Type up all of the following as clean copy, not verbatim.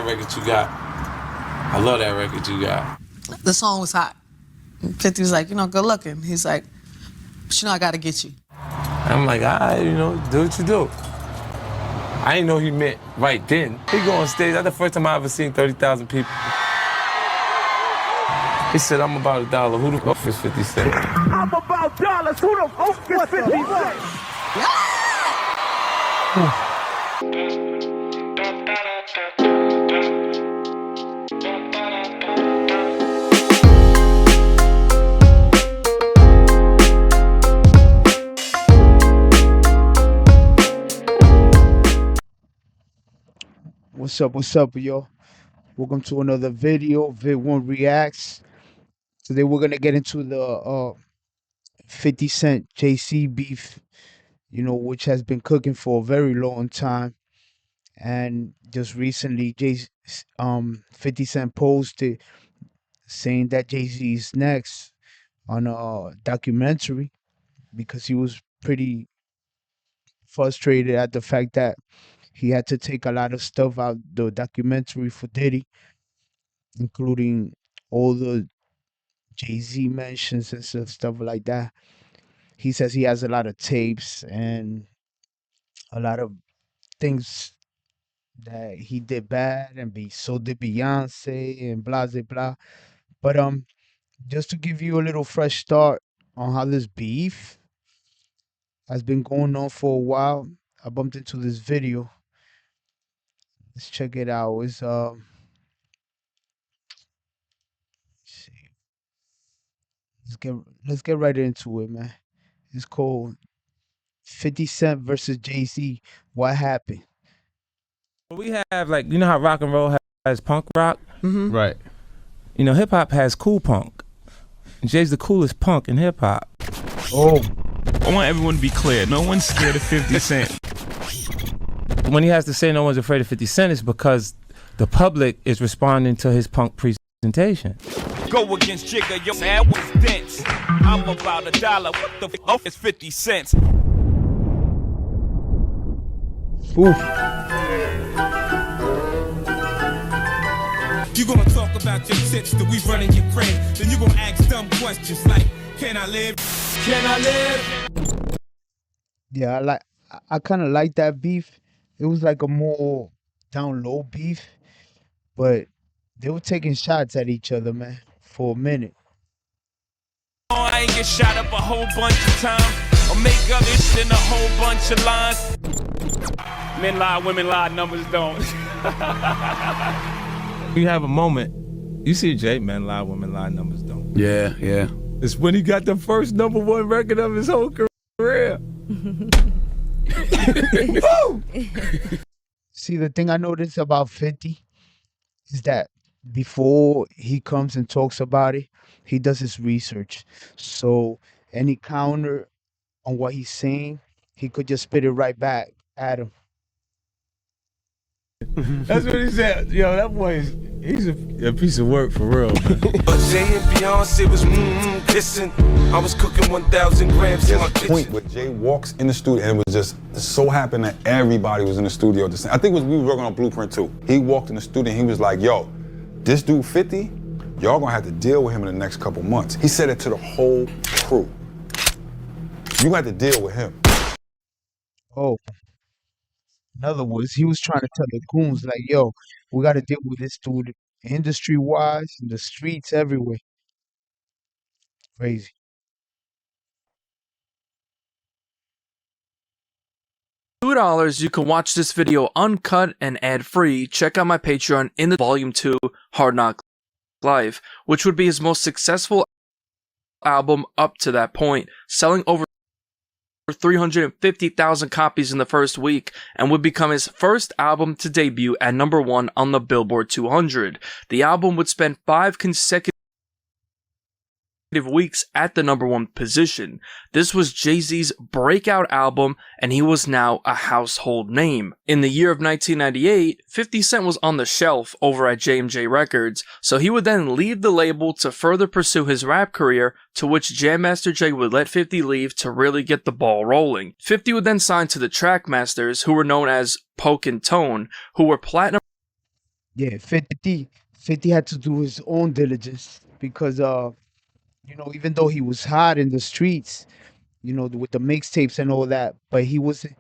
record you got. I love that record you got. The song was hot. 50 was like, you know, good looking. He's like, but you know, I gotta get you. I'm like, all right, you know, do what you do. I didn't know he meant right then. He go on stage, that's the first time I ever seen 30,000 people. He said, I'm about $1. Who the fuck is 50 Cent? I'm about dollars. Who the fuck is 50 Cent? What's up, yo? Welcome to another video, VIDWON Reacts. Today we're gonna get into the 50 Cent JC beef, you know, which has been cooking for a very long time. And just recently, 50 Cent posted saying that Jay-Z is next on a documentary because he was pretty frustrated at the fact that he had to take a lot of stuff out the documentary for Diddy, including all the Jay-Z mentions and stuff like that. He says he has a lot of tapes and a lot of things that he did bad, and so did Beyonce and blah blah blah. But just to give you a little fresh start on how this beef has been going on for a while, I bumped into this video. Let's check it out. It's let's see. Let's get right into it, man. It's called 50 Cent versus Jay-Z. What happened? We have, like, you know how rock and roll has punk rock? Mm-hmm. Right. You know, hip hop has cool punk. Jay's the coolest punk in hip hop. Oh. I want everyone to be clear. No one's scared of 50 Cent. When he has to say no one's afraid of 50 Cent, it's because the public is responding to his punk presentation. Go against Jigga, your man was dense. I'm about $1. What the fuck is 50 cents? Oof. You gonna talk about your tips that we running your crib, then you gonna ask dumb questions like, can I live? Can I live? Yeah, I kind of like that beef. It was like a more down low beef, but they were taking shots at each other, man, for a minute. Oh, I ain't get shot up a whole bunch of times, or make up this in a whole bunch of lines. Men lie, women lie, numbers don't. You have a moment, you see Jay, men lie, women lie, numbers don't. Yeah, yeah. It's when he got the first #1 record of his whole career. See, the thing I noticed about 50 is that before he comes and talks about it, he does his research. So any counter on what he's saying, he could just spit it right back at him. That's what he said. Yo, that boy he's a piece of work for real. But Jay and Beyonce was kissing. I was cooking 1,000 grams in my kitchen. Point where Jay walks in the studio, and it was just so happened that everybody was in the studio at the same. I think we were working on Blueprint 2. He walked in the studio and he was like, yo, this dude 50, y'all gonna have to deal with him in the next couple months. He said it to the whole crew. You got to deal with him. Oh. In other words, he was trying to tell the goons, like, yo, we got to deal with this dude industry-wise, in the streets, everywhere. Crazy. $2, you can watch this video uncut and ad-free. Check out my Patreon in the Volume 2 Hard Knock Life, which would be his most successful album up to that point, selling over 350,000 copies in the first week, and would become his first album to debut at #1 on the Billboard 200. The album would spend 5 consecutive weeks at the #1 position. This was Jay-Z's breakout album, and he was now a household name. In the year of 1998, 50 Cent was on the shelf over at J&J Records, so he would then leave the label to further pursue his rap career, to which Jam Master Jay would let 50 leave to really get the ball rolling. 50 would then sign to the Trackmasters, who were known as Poke and Tone, who were platinum Yeah, 50 had to do his own diligence because you know, even though he was hot in the streets, you know, with the mixtapes and all that, but he wasn't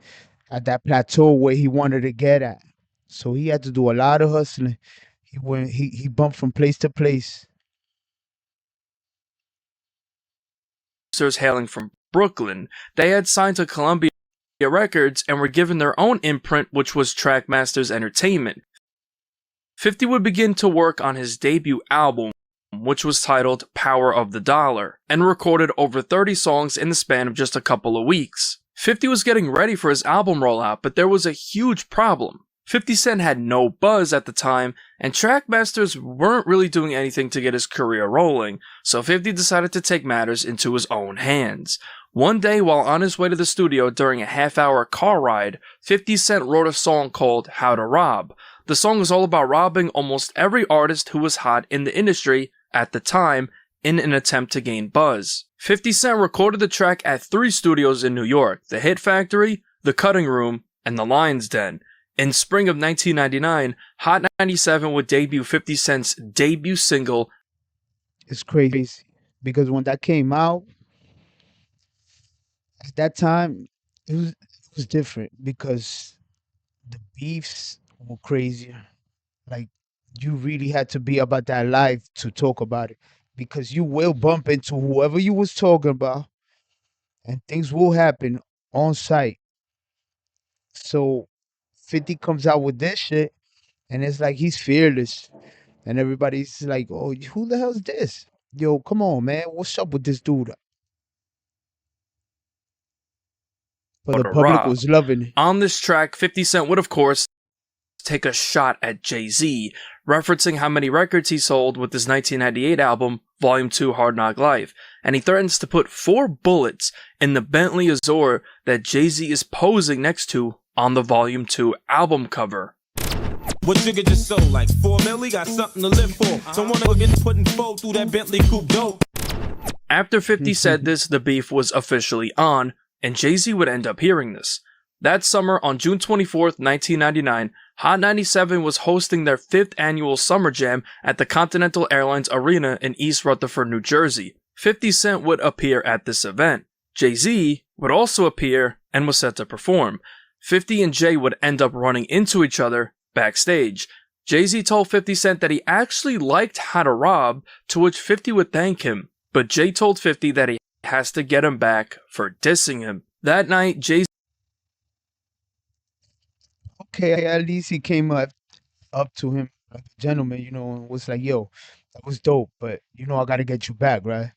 at that plateau where he wanted to get at. So he had to do a lot of hustling. He bumped from place to place. Hailing from Brooklyn. They had signed to Columbia Records and were given their own imprint, which was Trackmasters Entertainment. 50 would begin to work on his debut album, which was titled Power of the Dollar, and recorded over 30 songs in the span of just a couple of weeks. 50 was getting ready for his album rollout, but there was a huge problem. 50 Cent had no buzz at the time, and Trackmasters weren't really doing anything to get his career rolling, so 50 decided to take matters into his own hands. One day, while on his way to the studio during a half-hour car ride, 50 Cent wrote a song called How to Rob. The song was all about robbing almost every artist who was hot in the industry at the time in an attempt to gain buzz. 50 Cent recorded the track at 3 studios in New York: the Hit Factory, the Cutting Room, and the Lion's Den. In spring of 1999, Hot 97 would debut 50 Cent's debut single. It's crazy because when that came out, at that time, it was different because the beefs were crazier. Like you really had to be about that life to talk about it because you will bump into whoever you was talking about and things will happen on site. So 50 comes out with this shit and it's like he's fearless and everybody's like, "Oh, who the hell's this? Yo, come on, man. What's up with this dude?" But How the to public Rob. was loving it. On this track, 50 Cent would, of course, take a shot at Jay-Z, referencing how many records he sold with his 1998 album, Volume 2 Hard Knock Life, and he threatens to put 4 bullets in the Bentley Azure that Jay-Z is posing next to on the Volume 2 album cover. What Jigga just sold, like 4 milli, got something to live for. So wanna get putting 4 through that Bentley coupe dope. After 50 said this, the beef was officially on, and Jay-Z would end up hearing this. That summer, on June 24th, 1999, Hot 97 was hosting their 5th annual Summer Jam at the Continental Airlines Arena in East Rutherford, New Jersey. 50 Cent would appear at this event. Jay-Z would also appear and was set to perform. 50 and Jay would end up running into each other backstage. Jay-Z told 50 Cent that he actually liked How to Rob, to which 50 would thank him, but Jay told 50 that he has to get him back for dissing him. That night, Jay Okay, at least he came up to him like a gentleman, you know, and was like, "Yo, that was dope, but you know I gotta get you back, right?"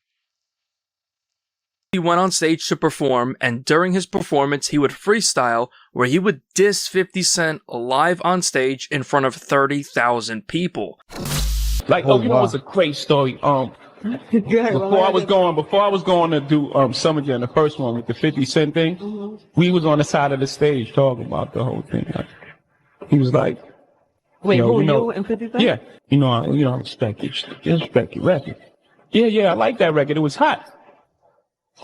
He went on stage to perform, and during his performance, he would freestyle, where he would diss 50 Cent live on stage in front of 30,000 people. Like, Oh, you know, wow. it's a great story. Before I was going to do Summer Jam, the first one with the 50 Cent thing, we was on the side of the stage talking about the whole thing. Like, he was like, Wait, you who, know, you and 50 Cent? yeah, I respect your record. Yeah, I like that record. It was hot.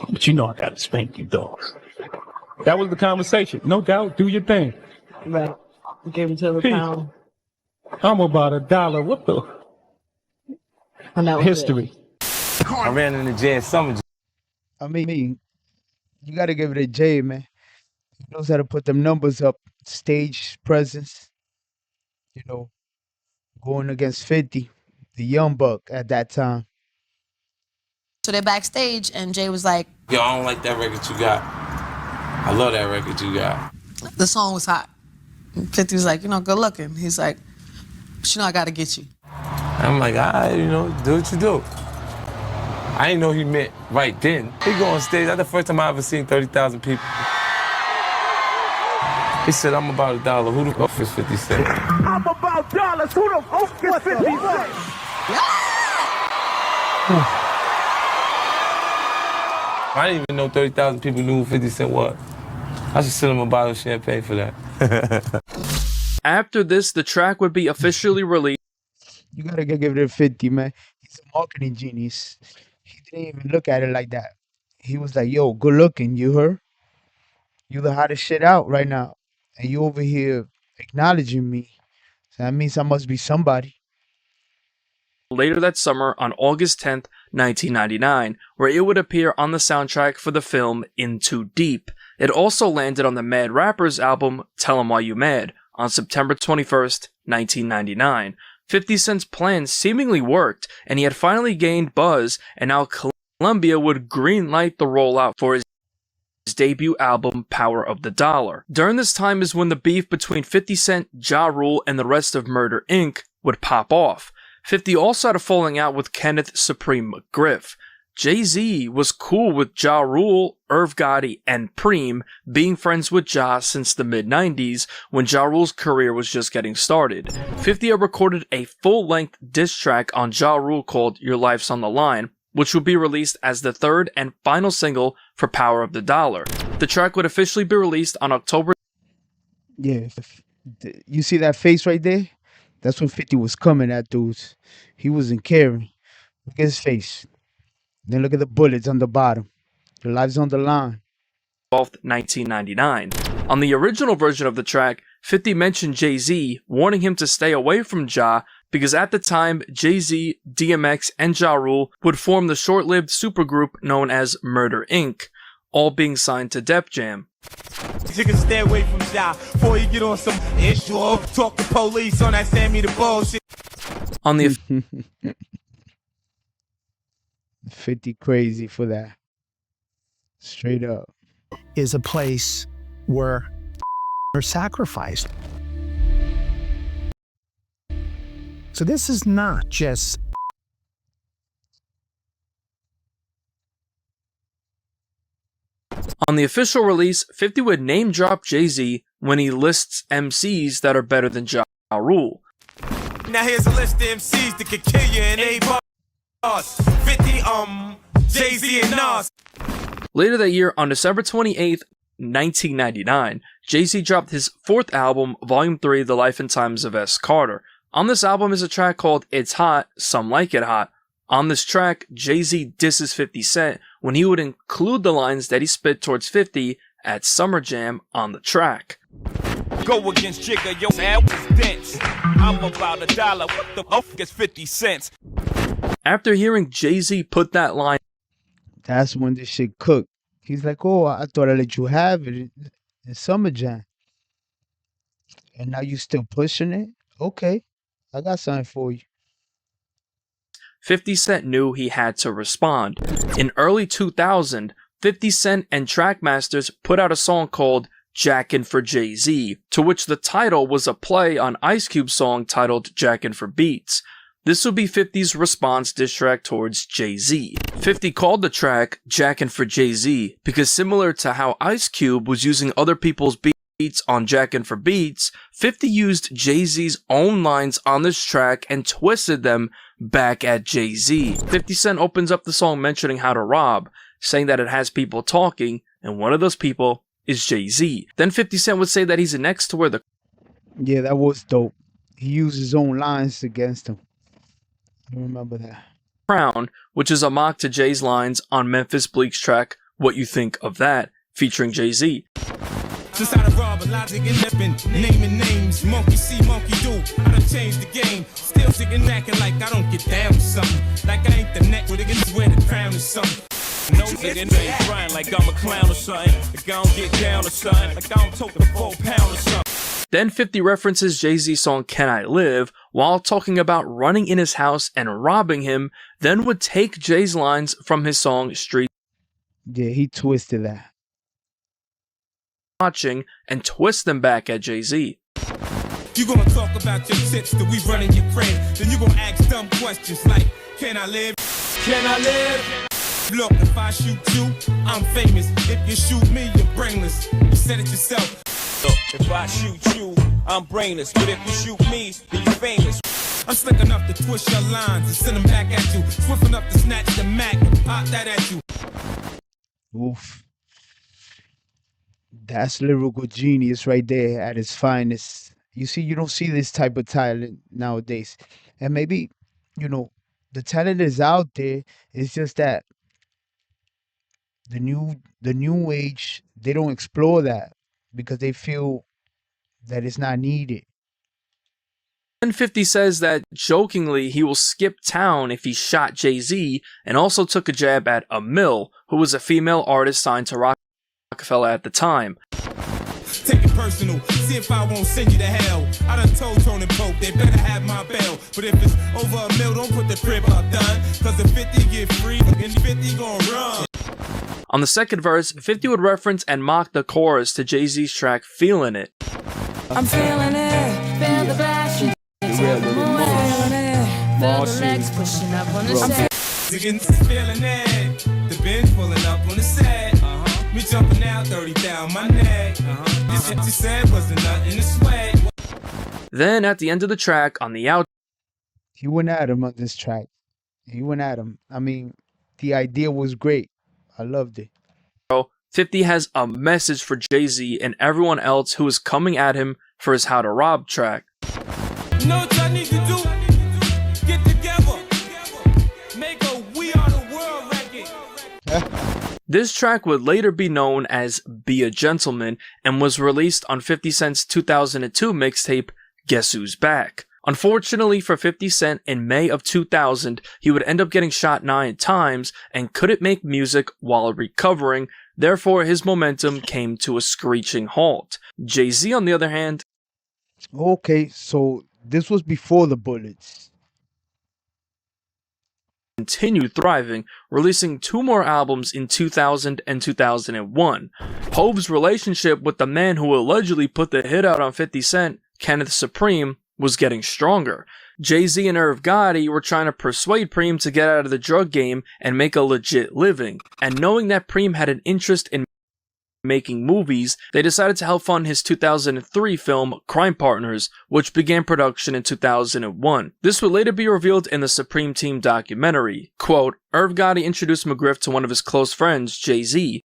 But you know I gotta spank you, dog. That was the conversation. No doubt. Do your thing. Right. Gave him to the Peace. pound. I'm about $1. What the And that was history? I ran in the Jay Summer Jam. I mean, you gotta give it a Jay, man. He knows how to put them numbers up, stage presence. You know, going against 50, the young buck at that time. So they're backstage, and Jay was like, Yo, I don't like that record you got. I love that record you got. the song was hot. And 50 was like, good looking. He's like, but I gotta get you. I'm like, all right, do what you do. I didn't know he meant right then. He go on stage. That's the first time I ever seen 30,000 people. He said, I'm about $1. Who the fuck is 50 Cent? I'm about dollars. Who the fuck is 50 Cent? I didn't even know 30,000 people knew who 50 Cent was. I should send him a bottle of champagne for that. After this, the track would be officially released. You gotta give it a 50, man. He's a marketing genius. He didn't even look at it like that. He was like, "Yo, good looking, you heard? You the hottest shit out right now, and you over here acknowledging me So that means I must be somebody. Later that summer on August 10th, 1999, where it would appear on the soundtrack for the film In Too Deep. It also landed on the Mad Rappers album Tell 'Em Why You Mad on September 21st, 1999. 50 Cent's plan seemingly worked, and he had finally gained buzz, and now Columbia would greenlight the rollout for his debut album Power of the Dollar. During this time is when the beef between 50 Cent, Ja Rule, and the rest of Murder Inc. would pop off. 50 also had a falling out with Kenneth Supreme McGriff. Jay-Z was cool with Ja Rule, Irv Gotti, and Preem, being friends with Ja since the mid-90s when Ja Rule's career was just getting started. 50 had recorded a full-length diss track on Ja Rule called Your Life's on the Line, which would be released as the third and final single for Power of the Dollar. The track would officially be released on October. Yeah, you see that face right there? That's when 50 was coming at dudes. He wasn't caring. Look at his face. Then look at the bullets on the bottom. Your life's on the line. 12th, 1999. On the original version of the track, 50 mentioned Jay-Z, warning him to stay away from Ja, because at the time, Jay-Z, DMX, and Ja Rule would form the short-lived supergroup known as Murder Inc., all being signed to Def Jam. You can stay away from Ja before you get on some issue. Talk to police on that Sammy the bullshit. On the 50 crazy for that. Straight up. Is a place where are sacrificed. So this is not just On the official release, 50 would name drop Jay-Z when he lists MCs that are better than Ja Rule. Now here's a list of MCs that could kill you in a bars. 50, Jay-Z and Nas. Later that year, on December 28th, 1999, Jay-Z dropped his fourth album, Volume 3, The Life and Times of S. Carter. On this album is a track called It's Hot, Some Like It Hot. On this track, Jay-Z disses 50 Cent when he would include the lines that he spit towards 50 at Summer Jam on the track. Go against Jigga, yo, now is dense. I'm about $1. What the fuck is 50 cents? After hearing Jay-Z put that line, that's when this shit cooked. He's like, oh, I thought I let you have it in Summer Jam. And now you still pushing it? Okay, I got something for you. 50 Cent knew he had to respond. In early 2000, 50 Cent and Trackmasters put out a song called Jackin' for Jay-Z, to which the title was a play on Ice Cube's song titled Jackin' for Beats. This would be 50's response diss track towards Jay-Z. 50 called the track Jackin' for Jay-Z because similar to how Ice Cube was using other people's beats on Jackin' for Beats, 50 used Jay-Z's own lines on this track and twisted them back at Jay-Z. 50 Cent opens up the song mentioning how to rob, saying that it has people talking, and one of those people is Jay-Z. Then 50 Cent would say that he's next to where the... Yeah, that was dope. He used his own lines against him. I remember that. Crown, which is a mock to Jay's lines on Memphis Bleak's track What You Think of That, featuring Jay-Z. Just how to rob a logic and lippin', naming names, monkey see, monkey do. I done changed the game, still sitting acting like I don't get down with something. Like I ain't the neck with it, just wear the crown or something. No nigga ain't crying like I'm a clown or something. Like I don't get down or something. Like I don't tote the 4 pound or something. Then 50 references Jay-Z's song Can I Live while talking about running in his house and robbing him, then would take Jay's lines from his song Street Yeah, he twisted that. Watching and twist them back at Jay-Z. You gonna talk about your tits that we run in your crib, then you gonna ask dumb questions like, can I live? Can I live? Look, if I shoot you, I'm famous. If you shoot me, you're brainless. You said it yourself. Look, if I shoot you, I'm brainless. But if you shoot me, then you're famous. I'm slick enough to twist your lines and send them back at you. Swift enough to snatch the Mac and pop that at you. Oof. That's lyrical genius right there at its finest. You see, you don't see this type of talent nowadays. And maybe, the talent is out there. It's just that the new age, they don't explore that because they feel that it's not needed. Then 50 says that jokingly he will skip town if he shot Jay-Z, and also took a jab at a Mill, who was a female artist signed to Rockefeller at the time. Take it personal, see if I won't send you to hell. I done told Tony Pope they better have my bail. But if it's over a mill, don't put the crib up, done. Cause the 50 get free and 50 gon' run. On the second verse, 50 would reference and mock the chorus to Jay-Z's track Feelin' It. I'm feeling it, feel the passion. Feeling it, feel the legs pushing up on the set. Feeling it, the bench pulling up on the set. Me jumping out 30 down my neck. This shit you said wasn't nothing to sweat. Then at the end of the track, on the out, He went at him on this track. He went at him. I mean, the idea was great. I loved it. 50 has a message for Jay-Z and everyone else who is coming at him for his How to Rob track. You know what y'all need to do? Get together. Make a We Are the World record. This track would later be known as Be a Gentleman and was released on 50 Cent's 2002 mixtape Guess Who's Back. Unfortunately for 50 Cent, in May of 2000, he would end up getting shot 9 times and couldn't make music while recovering, therefore his momentum came to a screeching halt. Jay-Z, on the other hand, Okay, so this was before the bullets. continued thriving, releasing 2 more albums in 2000 and 2001. Hov's relationship with the man who allegedly put the hit out on 50 Cent, Kenneth Supreme, was getting stronger. Jay-Z and Irv Gotti were trying to persuade Preem to get out of the drug game and make a legit living, and knowing that Preem had an interest in making movies, they decided to help fund his 2003 film Crime Partners, which began production in 2001. This would later be revealed in the Supreme Team documentary. Quote, Irv Gotti introduced McGriff to one of his close friends, Jay-Z.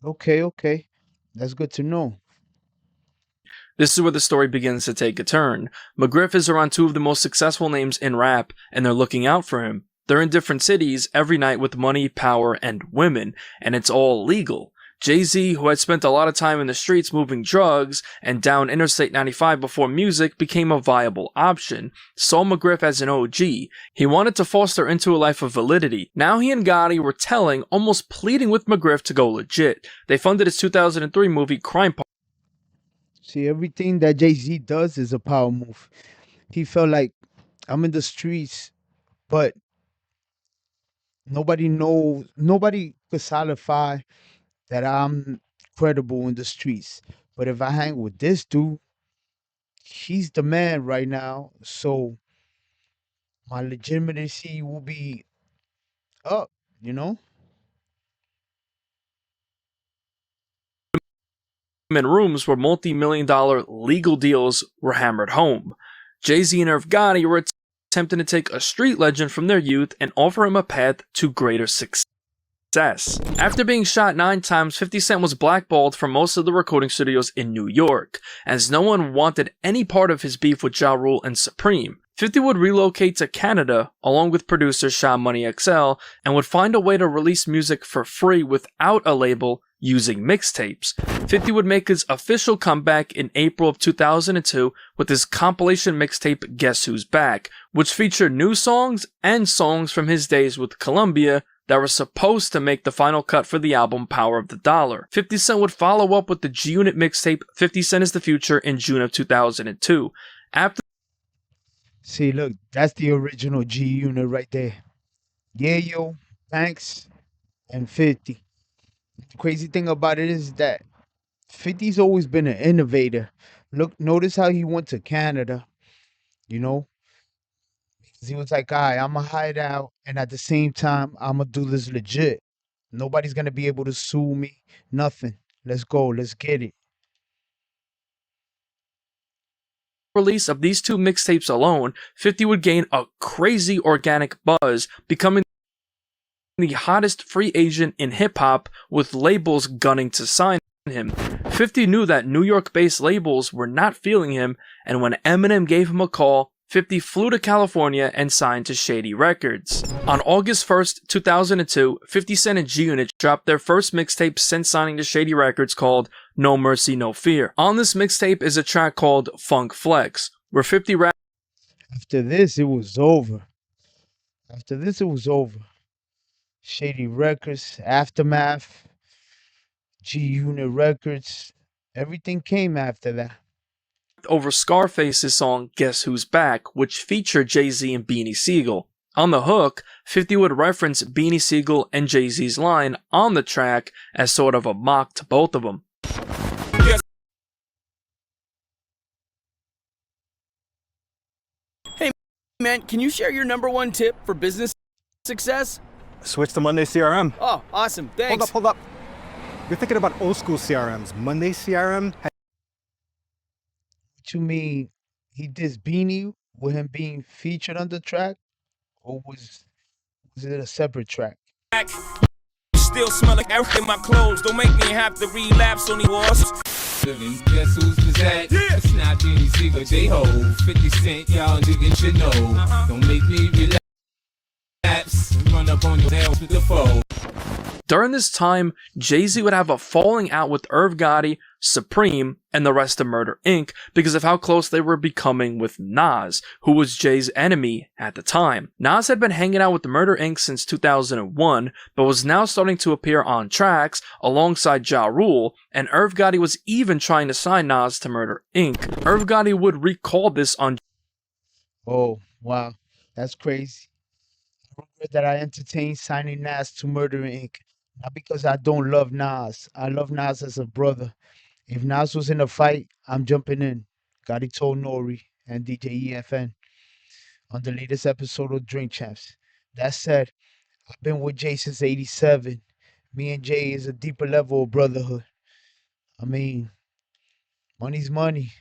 Okay. That's good to know. This is where the story begins to take a turn. McGriff is around 2 of the most successful names in rap, and they're looking out for him. They're in different cities every night with money, power, and women, and it's all legal. Jay-Z, who had spent a lot of time in the streets moving drugs and down Interstate 95 before music became a viable option, saw McGriff as an OG. He wanted to foster into a life of validity. Now he and Gotti were telling, almost pleading with McGriff to go legit. They funded his 2003 movie Crime Partners. See, everything that Jay-Z does is a power move. He felt like, I'm in the streets, but nobody could solidify that I'm credible in the streets. But if I hang with this dude, he's the man right now. So my legitimacy will be up, you know? In rooms where multi-million-dollar legal deals were hammered home. Jay-Z and Irv Gotti were attempting to take a street legend from their youth and offer him a path to greater success. After being shot 9 times, 50 Cent was blackballed from most of the recording studios in New York, as no one wanted any part of his beef with Ja Rule and Supreme. 50 would relocate to Canada, along with producer Sean Money XL, and would find a way to release music for free without a label, using mixtapes. 50 would make his official comeback in April of 2002 with his compilation mixtape Guess Who's Back, which featured new songs and songs from his days with Columbia that were supposed to make the final cut for the album Power of the Dollar. 50 Cent would follow up with the G-Unit mixtape 50 Cent is the Future in June of 2002. See, look, that's the original G-Unit right there. Yeah, yo, Banks, and 50. The crazy thing about it is that 50's always been an innovator. Look, notice how he went to Canada, you know? Because he was like, all right, I'm going to hide out, and at the same time, I'm going to do this legit. Nobody's going to be able to sue me, nothing. Let's go, let's get it. Release of these 2 mixtapes alone, 50 would gain a crazy organic buzz, becoming the hottest free agent in hip-hop, with labels gunning to sign him. 50 knew that New York-based labels were not feeling him, and when Eminem gave him a call, 50 flew to California and signed to Shady Records. On August 1st, 2002, 50 Cent and G-Unit dropped their first mixtape since signing to Shady Records called No Mercy, No Fear. On this mixtape is a track called Funk Flex, where 50 rapped. After this, it was over. After this, it was over. Shady Records, Aftermath, G Unit Records, everything came after that. Over Scarface's song Guess Who's Back, which featured Jay-Z and Beanie Sigel. On the hook, 50 would reference Beanie Sigel and Jay-Z's line on the track as sort of a mock to both of them. Hey man, can you share your #1 tip for business success? Switch to Monday CRM. Oh, awesome, thanks. Hold up. You're thinking about old school CRMs. Monday CRM. What you mean? He dissed Beanie with him being featured on the track, or was it a separate track? Still smell like everything in my clothes. Don't make me have to relapse on the wars. Guess who's possessed? Yeah. It's not Beanie Sigel, J-Ho. 50 Cent, y'all niggas should know. Don't make me relapse. Run up on your nails with the foe. During this time, Jay-Z would have a falling out with Irv Gotti, Supreme, and the rest of Murder Inc. because of how close they were becoming with Nas, who was Jay's enemy at the time. Nas had been hanging out with the Murder Inc. since 2001, but was now starting to appear on tracks alongside Ja Rule, and Irv Gotti was even trying to sign Nas to Murder Inc. Irv Gotti would recall this on... Oh, wow. That's crazy. I regret that I entertained signing Nas to Murder Inc. Not because I don't love Nas. I love Nas as a brother. If Nas was in a fight, I'm jumping in. Gotti told Nori and DJ EFN on the latest episode of Drink Champs. That said, I've been with Jay since 87. Me and Jay is a deeper level of brotherhood. I mean, money's money,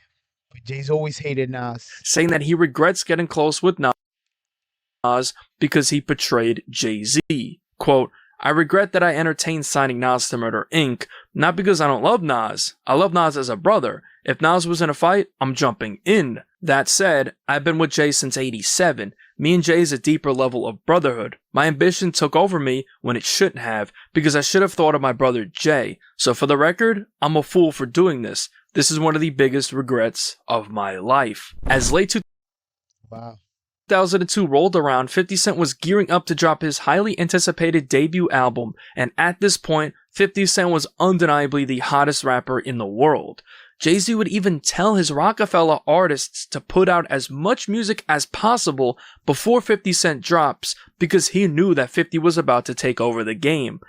but Jay's always hated Nas. Saying that he regrets getting close with Nas because he betrayed Jay-Z. Quote, I regret that I entertained signing Nas to Murder Inc. Not because I don't love Nas. I love Nas as a brother. If Nas was in a fight, I'm jumping in. That said, I've been with Jay since 87. Me and Jay is a deeper level of brotherhood. My ambition took over me when it shouldn't have, because I should have thought of my brother Jay. So for the record, I'm a fool for doing this. This is one of the biggest regrets of my life. As late 2002 rolled around, 50 Cent was gearing up to drop his highly anticipated debut album, and at this point, 50 Cent was undeniably the hottest rapper in the world. Jay-Z would even tell his Rockefeller artists to put out as much music as possible before 50 Cent drops, because he knew that 50 was about to take over the game.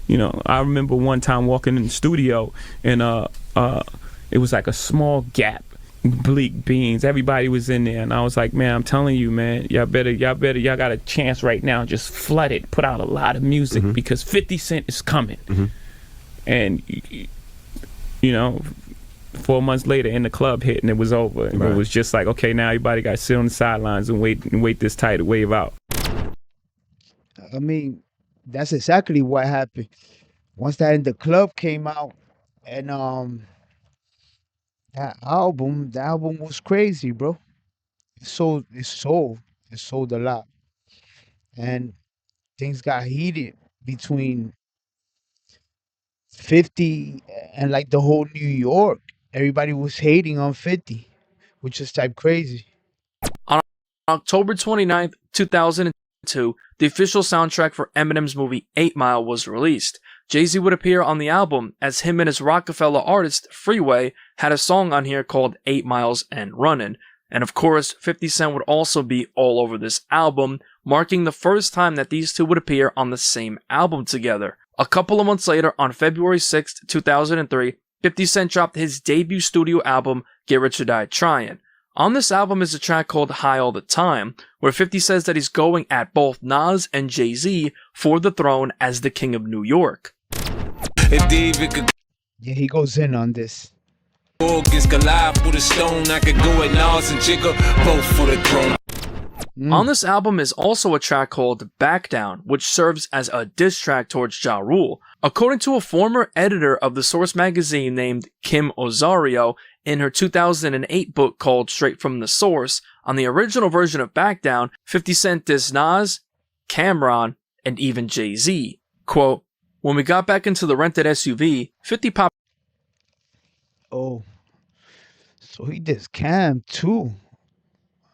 You know, I remember one time walking in the studio and it was like a small gap. Bleak beans, everybody was in there, and I was like, man, I'm telling you, man, y'all got a chance right now, just flood it, put out a lot of music, because 50 Cent is coming. And you know, 4 months later in the club hit and it was over, and it was just like, okay, now everybody got to sit on the sidelines and wait this tidal wave out. I mean, that's exactly what happened. Once that In the Club came out, and the album was crazy, bro. It sold a lot. And things got heated between 50 and like the whole New York. Everybody was hating on 50, which is type crazy. On October 29th, 2002, the official soundtrack for Eminem's movie 8 Mile was released. Jay-Z would appear on the album, as him and his Rockefeller artist, Freeway, had a song on here called 8 Miles and Runnin'. And of course, 50 Cent would also be all over this album, marking the first time that these two would appear on the same album together. A couple of months later, on February 6th, 2003, 50 Cent dropped his debut studio album, Get Rich or Die Tryin'. On this album is a track called High All the Time, where 50 says that he's going at both Nas and Jay-Z for the throne as the King of New York. Yeah, he goes in on this. On this album is also a track called Back Down, which serves as a diss track towards Ja Rule. According to a former editor of the Source magazine named Kim Ozario, in her 2008 book called Straight from the Source, on the original version of Back Down, 50 Cent dissed Nas, Cameron, and even Jay-Z. Quote, when we got back into the rented SUV, 50 popped. Oh. So he did Cam too.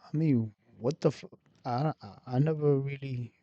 I mean, what the I never really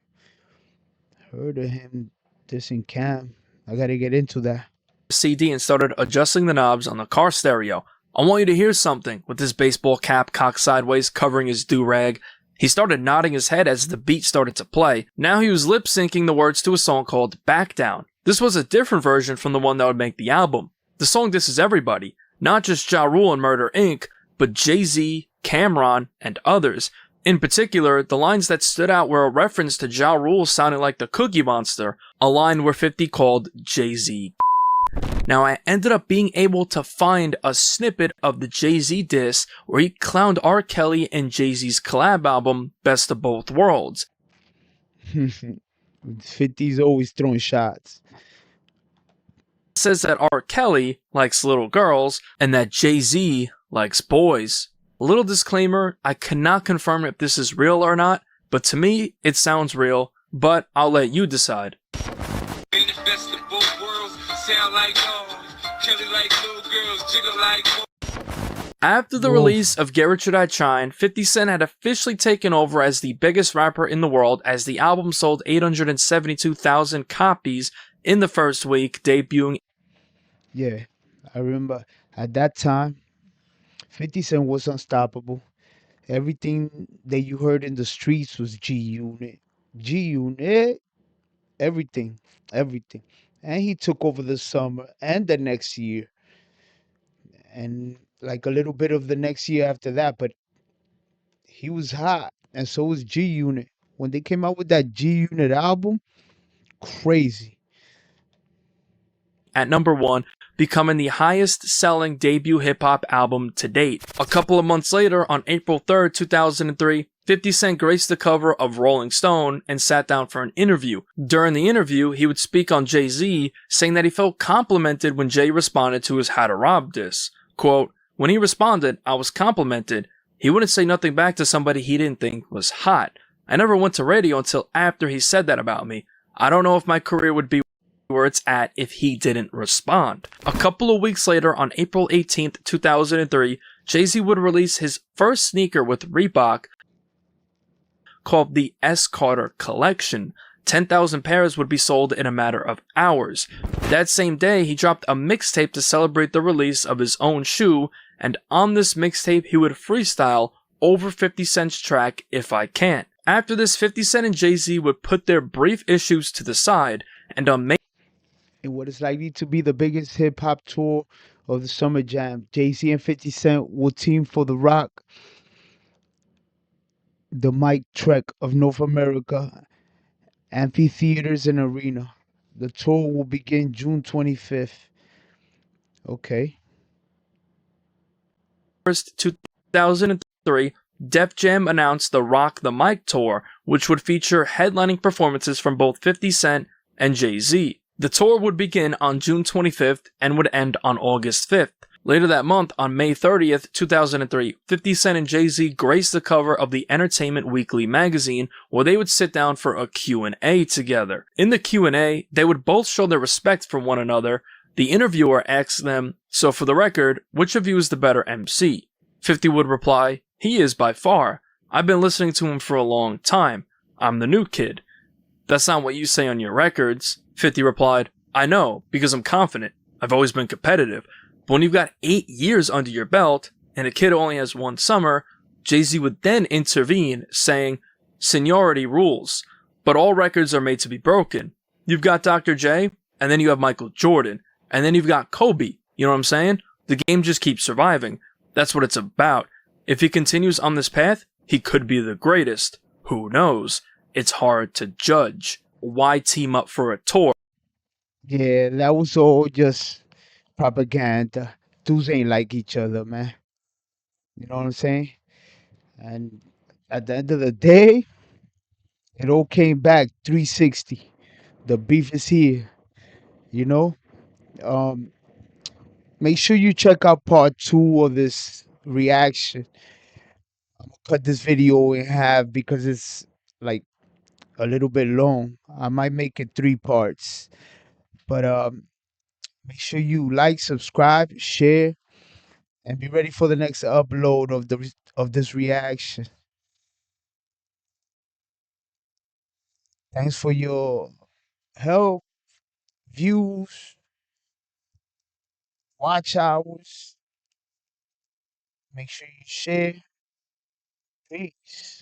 heard of him dissing Cam. I gotta get into that. CD and started adjusting the knobs on the car stereo. I want you to hear something, with his baseball cap cocked sideways covering his do-rag. He started nodding his head as the beat started to play. Now he was lip-syncing the words to a song called Back Down. This was a different version from the one that would make the album. The song disses everybody, not just Ja Rule and Murder Inc., but Jay-Z, Cameron, and others. In particular, the lines that stood out were a reference to Ja Rule sounding like the Cookie Monster, a line where 50 called Jay-Z. Now, I ended up being able to find a snippet of the Jay-Z diss where he clowned R. Kelly and Jay-Z's collab album, Best of Both Worlds. 50's always throwing shots. It says that R. Kelly likes little girls and that Jay-Z likes boys. A little disclaimer, I cannot confirm if this is real or not, but to me, it sounds real, but I'll let you decide. After the release of Get Rich or Die Trying, 50 Cent had officially taken over as the biggest rapper in the world as the album sold 872,000 copies in the first week, debuting. Yeah, I remember at that time, 50 Cent was unstoppable. Everything that you heard in the streets was G-Unit. G-Unit, everything. And he took over the summer and the next year. And like a little bit of the next year after that, but he was hot. And so was G-Unit. When they came out with that G-Unit album, crazy. At number 1, becoming the highest selling debut hip-hop album to date. A couple of months later, on April 3rd, 2003, 50 Cent graced the cover of Rolling Stone and sat down for an interview. During the interview, he would speak on Jay-Z, saying that he felt complimented when Jay responded to his How to Rob diss. Quote, when he responded, I was complimented. He wouldn't say nothing back to somebody he didn't think was hot. I never went to radio until after he said that about me. I don't know if my career would be where it's at if he didn't respond. A couple of weeks later, on April 18th, 2003, Jay-Z would release his first sneaker with Reebok called the S. Carter Collection. 10,000 pairs would be sold in a matter of hours. That same day, he dropped a mixtape to celebrate the release of his own shoe, and on this mixtape, he would freestyle over 50 Cent's track, If I Can't. After this, 50 Cent and Jay-Z would put their brief issues to the side, and on May in what is likely to be the biggest hip-hop tour of the Summer Jam, Jay-Z and 50 Cent will team for the Rock, the Mike Trek of North America, amphitheaters and arena. The tour will begin June 25th. Okay. 1st, 2003, Def Jam announced the Rock the Mic Tour, which would feature headlining performances from both 50 Cent and Jay-Z. The tour would begin on June 25th and would end on August 5th. Later that month, on May 30th, 2003, 50 Cent and Jay-Z graced the cover of the Entertainment Weekly magazine, where they would sit down for a Q&A together. In the Q&A, they would both show their respect for one another. The interviewer asked them, so for the record, which of you is the better MC? 50 would reply, he is by far. I've been listening to him for a long time. I'm the new kid. That's not what you say on your records. 50 replied, I know, because I'm confident. I've always been competitive. But when you've got 8 years under your belt, and a kid only has 1 summer, Jay-Z would then intervene, saying, seniority rules, but all records are made to be broken. You've got Dr. J, and then you have Michael Jordan, and then you've got Kobe. You know what I'm saying? The game just keeps surviving. That's what it's about. If he continues on this path, he could be the greatest. Who knows? It's hard to judge. Why team up for a tour? Yeah, that was all just propaganda. Dudes ain't like each other, man. You know what I'm saying? And at the end of the day, it all came back 360. The beef is here. You know? Make sure you check out part 2 of this reaction. I'm gonna cut this video in half because it's like a little bit long. I might make it 3 parts. But make sure you like, subscribe, share, and be ready for the next upload of this reaction. Thanks for your help, views, watch hours. Make sure you share. Peace.